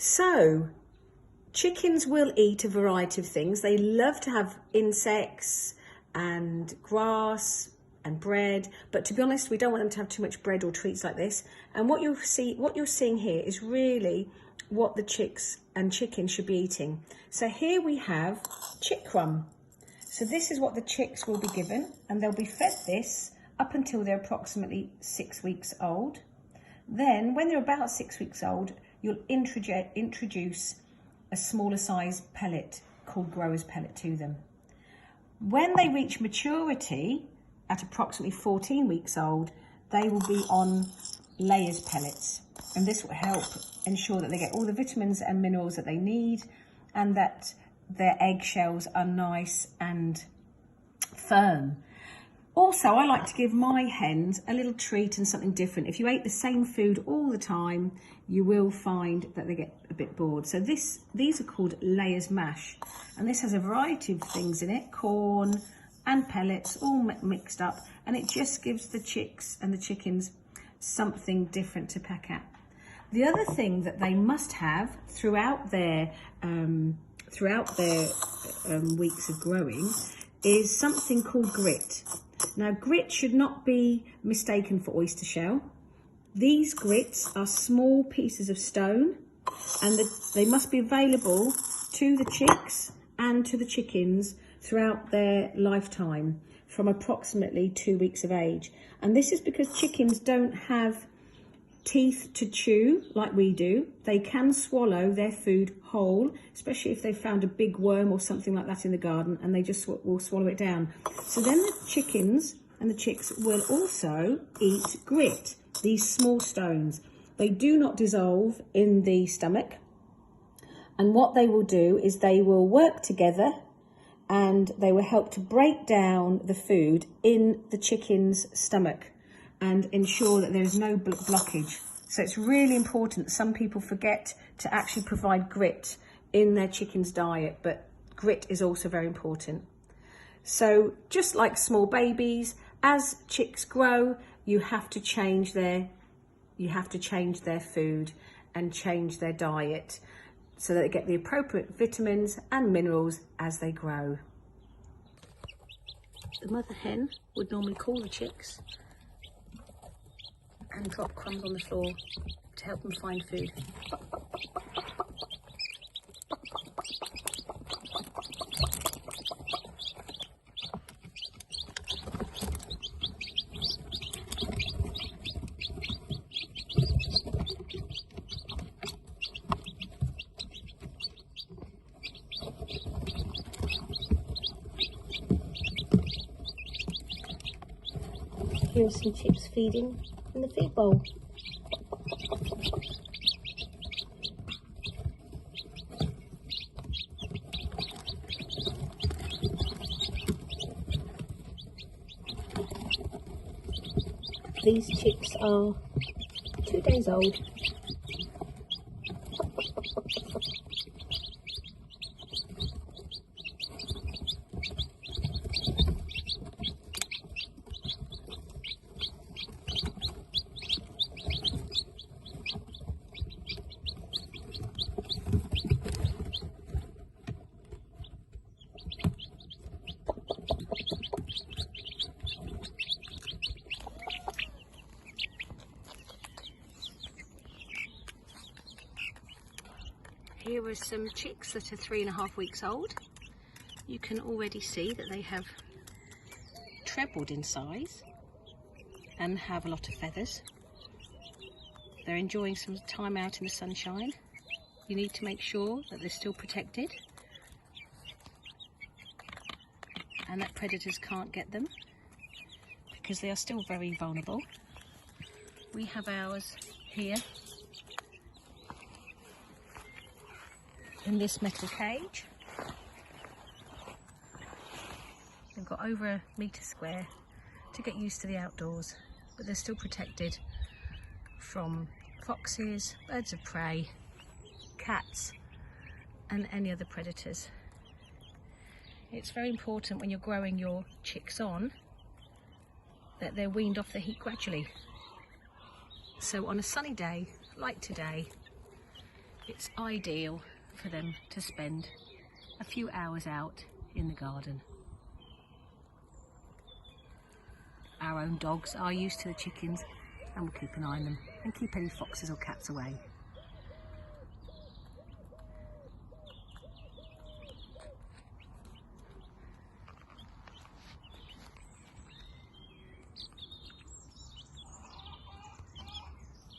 So chickens will eat a variety of things. They love to have insects and grass and bread, but to be honest, we don't want them to have too much bread or treats like this. And what you're seeing here is really what the chicks and chickens should be eating. So here we have chick crumb. So this is what the chicks will be given, and they'll be fed this up until they're approximately 6 weeks old. Then when they're about 6 weeks old, you'll introduce a smaller size pellet called grower's pellet to them. When they reach maturity at approximately 14 weeks old, they will be on layers pellets, and this will help ensure that they get all the vitamins and minerals that they need, and that their eggshells are nice and firm. Also, I like to give my hens a little treat and something different. If you ate the same food all the time, you will find that they get a bit bored. So these are called layers mash, and this has a variety of things in it, corn and pellets all mixed up, and it just gives the chicks and the chickens something different to peck at. The other thing that they must have throughout their weeks of growing is something called grit. Now, grit should not be mistaken for oyster shell. These grits are small pieces of stone, and they must be available to the chicks and to the chickens throughout their lifetime from approximately 2 weeks of age. And this is because chickens don't have teeth to chew like we do. They can swallow their food whole, especially if they've found a big worm or something like that in the garden, and they just will swallow it down. So then the chickens and the chicks will also eat grit, these small stones. They do not dissolve in the stomach, and what they will do is they will work together and they will help to break down the food in the chicken's stomach and ensure that there is no blockage. So it's really important. Some people forget to actually provide grit in their chicken's diet, but grit is also very important. So just like small babies, as chicks grow, you have to change their food and change their diet so that they get the appropriate vitamins and minerals as they grow. The mother hen would normally call the chicks and drop crumbs on the floor to help them find food. Here are some chicks feeding in the feed bowl. These chicks are 2 days old. Here are some chicks that are 3.5 weeks old. You can already see that they have trebled in size and have a lot of feathers. They're enjoying some time out in the sunshine. You need to make sure that they're still protected and that predators can't get them, because they are still very vulnerable. We have ours here in this metal cage. They've got over 1 metre square to get used to the outdoors, but they're still protected from foxes, birds of prey, cats and any other predators. It's very important when you're growing your chicks on that they're weaned off the heat gradually. So on a sunny day like today, It's ideal for them to spend a few hours out in the garden. Our own dogs are used to the chickens and we'll keep an eye on them and keep any foxes or cats away.